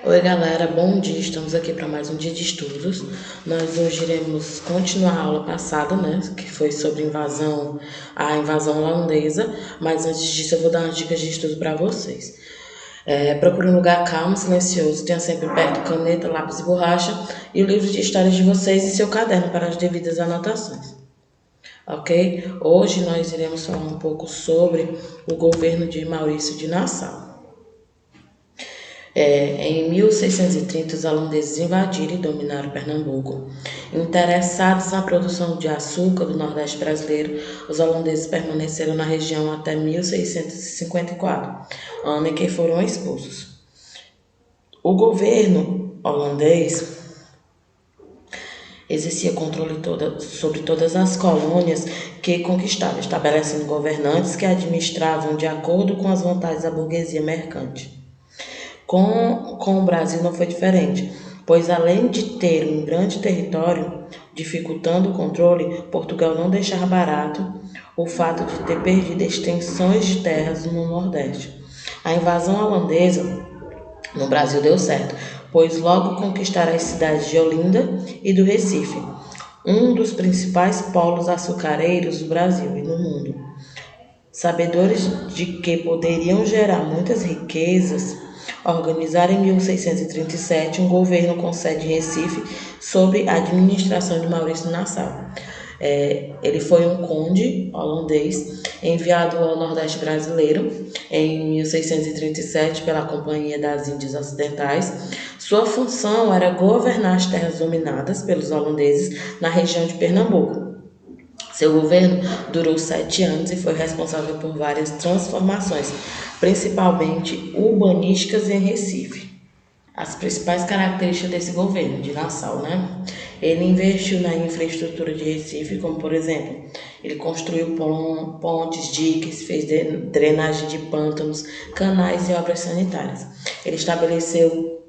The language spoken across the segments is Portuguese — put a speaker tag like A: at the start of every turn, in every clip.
A: Oi galera, bom dia, estamos aqui para mais um dia de estudos. Nós hoje iremos continuar a aula passada, né, que foi sobre a invasão holandesa, mas antes disso eu vou dar umas dicas de estudo para vocês. Procure um lugar calmo, silencioso, tenha sempre perto caneta, lápis e borracha e o livro de histórias de vocês e seu caderno para as devidas anotações. Ok? Hoje nós iremos falar um pouco sobre o governo de Maurício de Nassau. Em 1630, os holandeses invadiram e dominaram Pernambuco. Interessados na produção de açúcar do Nordeste brasileiro, os holandeses permaneceram na região até 1654, ano em que foram expulsos. O governo holandês exercia controle sobre todas as colônias que conquistava, estabelecendo governantes que administravam de acordo com as vontades da burguesia mercante. Com o Brasil não foi diferente, pois além de ter um grande território, dificultando o controle, Portugal não deixava barato o fato de ter perdido extensões de terras no Nordeste. A invasão holandesa no Brasil deu certo, pois logo conquistaram as cidades de Olinda e do Recife, um dos principais polos açucareiros do Brasil e no mundo. Sabedores de que poderiam gerar muitas riquezas, organizaram em 1637 um governo com sede em Recife sob a administração de Maurício Nassau. Ele foi um conde holandês enviado ao Nordeste brasileiro em 1637 pela Companhia das Índias Ocidentais. Sua função era governar as terras dominadas pelos holandeses na região de Pernambuco. Seu governo durou 7 anos e foi responsável por várias transformações, principalmente urbanísticas em Recife. As principais características desse governo de Nassau, né? Ele investiu na infraestrutura de Recife, como por exemplo, ele construiu pontes, diques, fez drenagem de pântanos, canais e obras sanitárias. Ele estabeleceu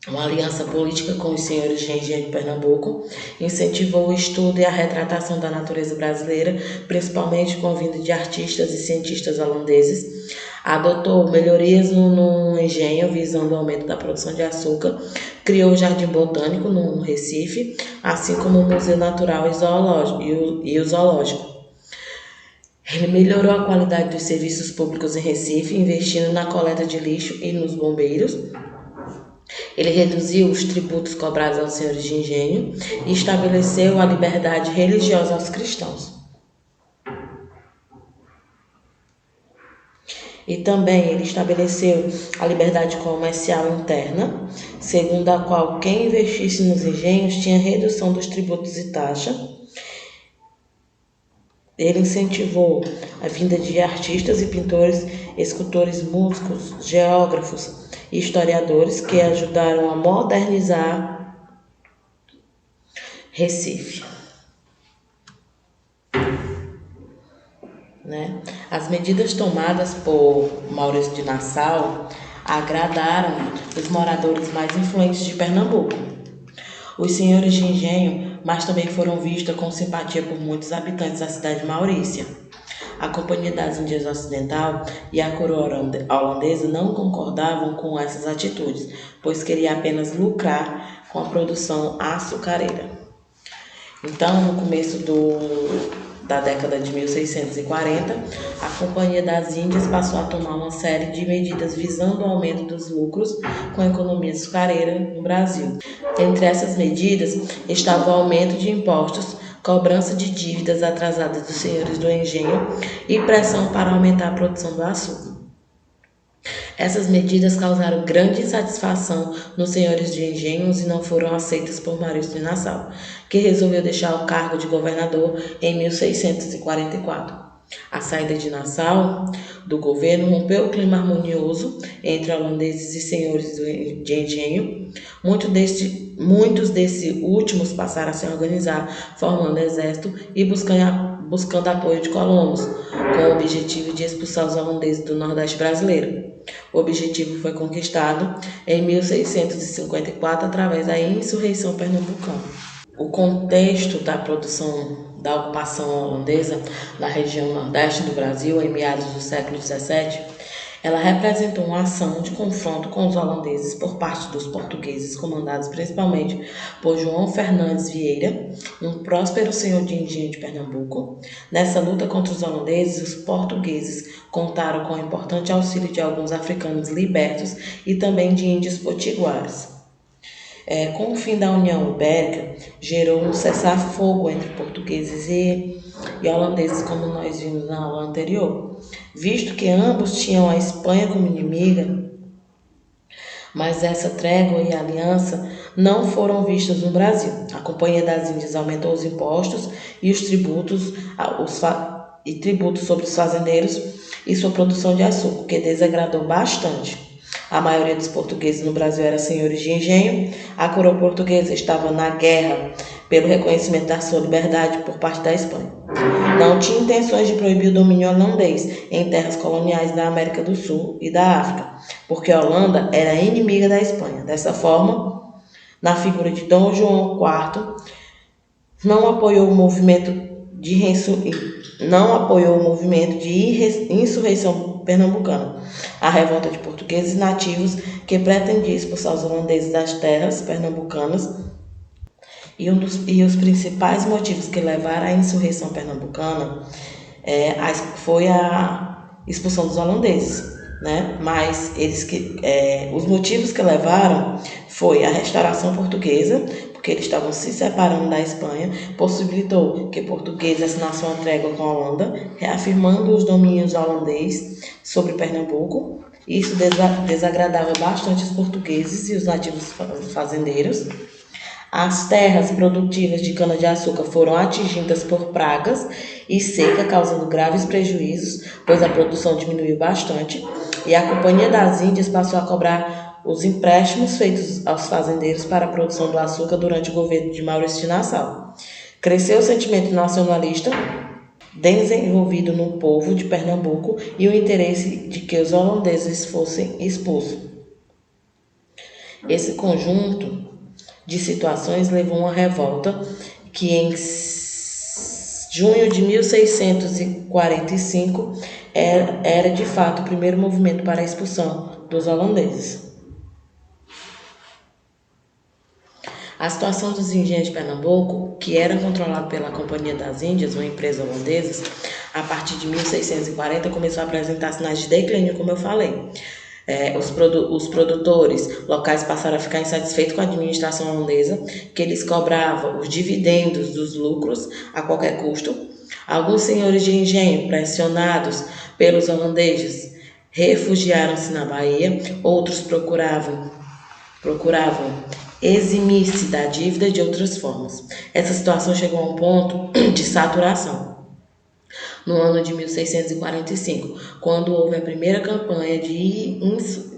A: uma aliança política com os senhores de engenho de Pernambuco, incentivou o estudo e a retratação da natureza brasileira, principalmente com a vinda de artistas e cientistas holandeses, adotou melhorias no engenho, visando o aumento da produção de açúcar, criou o Jardim Botânico no Recife, assim como o Museu Natural e o Zoológico. Ele melhorou a qualidade dos serviços públicos em Recife, investindo na coleta de lixo e nos bombeiros. Ele reduziu os tributos cobrados aos senhores de engenho e estabeleceu a liberdade religiosa aos cristãos. E também ele estabeleceu a liberdade comercial interna, segundo a qual quem investisse nos engenhos tinha redução dos tributos e taxa. Ele incentivou a vinda de artistas e pintores, escultores, músicos, geógrafos e historiadores que ajudaram a modernizar Recife. Né? As medidas tomadas por Maurício de Nassau agradaram os moradores mais influentes de Pernambuco. Os senhores de engenho, mas também foram vistos com simpatia por muitos habitantes da cidade de Maurícia. A Companhia das Índias Ocidental e a coroa holandesa não concordavam com essas atitudes, pois queria apenas lucrar com a produção açucareira. Então, no começo da década de 1640, a Companhia das Índias passou a tomar uma série de medidas visando o aumento dos lucros com a economia açucareira no Brasil. Entre essas medidas estava o aumento de impostos, cobrança de dívidas atrasadas dos senhores do engenho e pressão para aumentar a produção do açúcar. Essas medidas causaram grande insatisfação nos senhores de engenhos e não foram aceitas por Maurício de Nassau, que resolveu deixar o cargo de governador em 1644. A saída de Nassau do governo rompeu o clima harmonioso entre holandeses e senhores de engenho. Muitos desses últimos passaram a se organizar, formando exército e buscando apoio de colonos, com o objetivo de expulsar os holandeses do Nordeste brasileiro. O objetivo foi conquistado em 1654 através da insurreição pernambucana. O contexto da produção da ocupação holandesa na região nordeste do Brasil, em meados do século XVII, Ela representou uma ação de confronto com os holandeses por parte dos portugueses, comandados principalmente por João Fernandes Vieira, um próspero senhor de engenho de Pernambuco. Nessa luta contra os holandeses, os portugueses contaram com o importante auxílio de alguns africanos libertos e também de índios potiguares. Com o fim da União Ibérica, gerou um cessar-fogo entre portugueses e holandeses, como nós vimos na aula anterior, visto que ambos tinham a Espanha como inimiga, mas essa trégua e aliança não foram vistas no Brasil. A Companhia das Índias aumentou os impostos e os tributos, tributos sobre os fazendeiros e sua produção de açúcar, que desagradou bastante. A maioria dos portugueses no Brasil eram senhores de engenho. A coroa portuguesa estava na guerra pelo reconhecimento da sua liberdade por parte da Espanha. Não tinha intenções de proibir o domínio holandês em terras coloniais da América do Sul e da África, porque a Holanda era inimiga da Espanha. Dessa forma, na figura de Dom João IV, não apoiou o movimento de insurreição pernambucana, a revolta de portugueses nativos que pretendia expulsar os holandeses das terras pernambucanas, e os principais motivos que levaram à insurreição pernambucana foi a expulsão dos holandeses, né? Mas os motivos que levaram foi a restauração portuguesa, porque eles estavam se separando da Espanha, possibilitou que portugueses assinassem uma trégua com a Holanda, reafirmando os domínios holandês sobre Pernambuco. Isso desagradava bastante os portugueses e os nativos fazendeiros. As terras produtivas de cana-de-açúcar foram atingidas por pragas e seca, causando graves prejuízos, pois a produção diminuiu bastante, e a Companhia das Índias passou a cobrar os empréstimos feitos aos fazendeiros para a produção do açúcar durante o governo de Maurício de Nassau. Cresceu o sentimento nacionalista desenvolvido no povo de Pernambuco e o interesse de que os holandeses fossem expulsos. Esse conjunto de situações levou a uma revolta que em junho de 1645 era de fato o primeiro movimento para a expulsão dos holandeses. A situação dos engenhos de Pernambuco, que eram controlados pela Companhia das Índias, uma empresa holandesa, a partir de 1640 começou a apresentar sinais de declínio, como eu falei. Os produtores locais passaram a ficar insatisfeitos com a administração holandesa, que eles cobravam os dividendos dos lucros a qualquer custo. Alguns senhores de engenho, pressionados pelos holandeses, refugiaram-se na Bahia, outros procuravam eximir-se da dívida de outras formas. Essa situação chegou a um ponto de saturação no ano de 1645, quando houve a primeira campanha de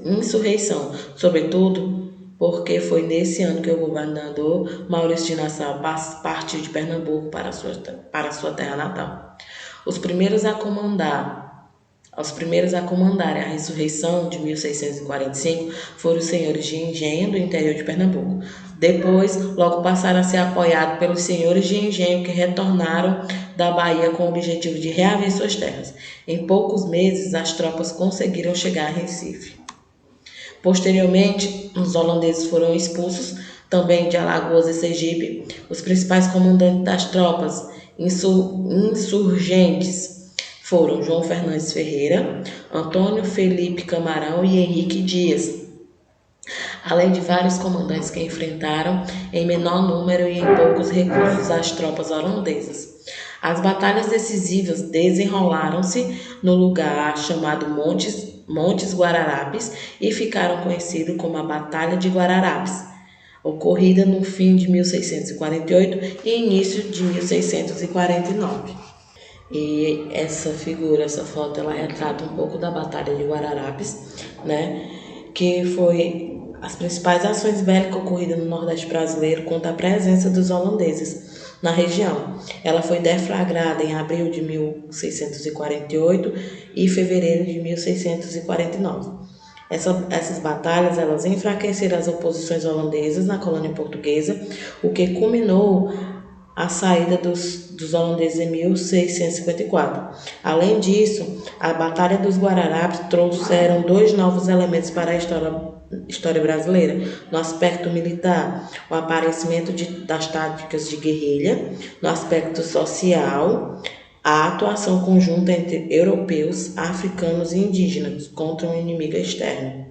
A: insurreição, sobretudo porque foi nesse ano que o governador Maurício de Nassau partiu de Pernambuco para sua terra natal. Os primeiros a comandarem a ressurreição de 1645 foram os senhores de engenho do interior de Pernambuco. Depois, logo passaram a ser apoiados pelos senhores de engenho que retornaram da Bahia com o objetivo de reaver suas terras. Em poucos meses, as tropas conseguiram chegar a Recife. Posteriormente, os holandeses foram expulsos também de Alagoas e Sergipe. Os principais comandantes das tropas insurgentes foram João Fernandes Ferreira, Antônio Felipe Camarão e Henrique Dias, além de vários comandantes que enfrentaram em menor número e em poucos recursos as tropas holandesas. As batalhas decisivas desenrolaram-se no lugar chamado Montes Guararapes e ficaram conhecidos como a Batalha de Guararapes, ocorrida no fim de 1648 e início de 1649. E essa foto, ela retrata um pouco da Batalha de Guararapes, né? Que foi as principais ações bélicas ocorridas no Nordeste brasileiro contra a presença dos holandeses na região. Ela foi deflagrada em abril de 1648 e fevereiro de 1649. Essas batalhas, elas enfraqueceram as oposições holandesas na colônia portuguesa, o que culminou a saída dos holandeses em 1654. Além disso, a Batalha dos Guararapes trouxeram dois novos elementos para a história brasileira. No aspecto militar, o aparecimento das táticas de guerrilha; no aspecto social, a atuação conjunta entre europeus, africanos e indígenas contra um inimigo externo.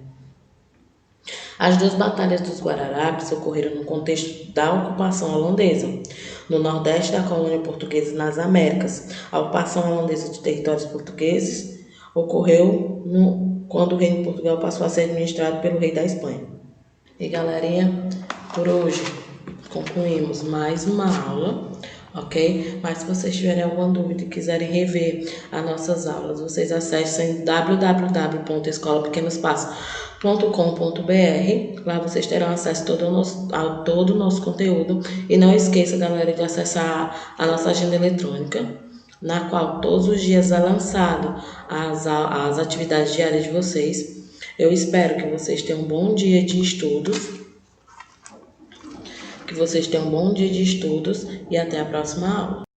A: As duas batalhas dos Guararapes ocorreram no contexto da ocupação holandesa, no nordeste da colônia portuguesa nas Américas. A ocupação holandesa de territórios portugueses ocorreu quando o Reino de Portugal passou a ser administrado pelo rei da Espanha. E galerinha, por hoje concluímos mais uma aula, ok? Mas se vocês tiverem alguma dúvida e quiserem rever as nossas aulas, vocês acessem www.escolapequenospassos.com.br. Lá vocês terão acesso a todo o nosso conteúdo. E não esqueça, galera, de acessar a nossa agenda eletrônica, na qual todos os dias é lançado as atividades diárias de vocês. Eu espero que vocês tenham um bom dia de estudos. E até a próxima aula.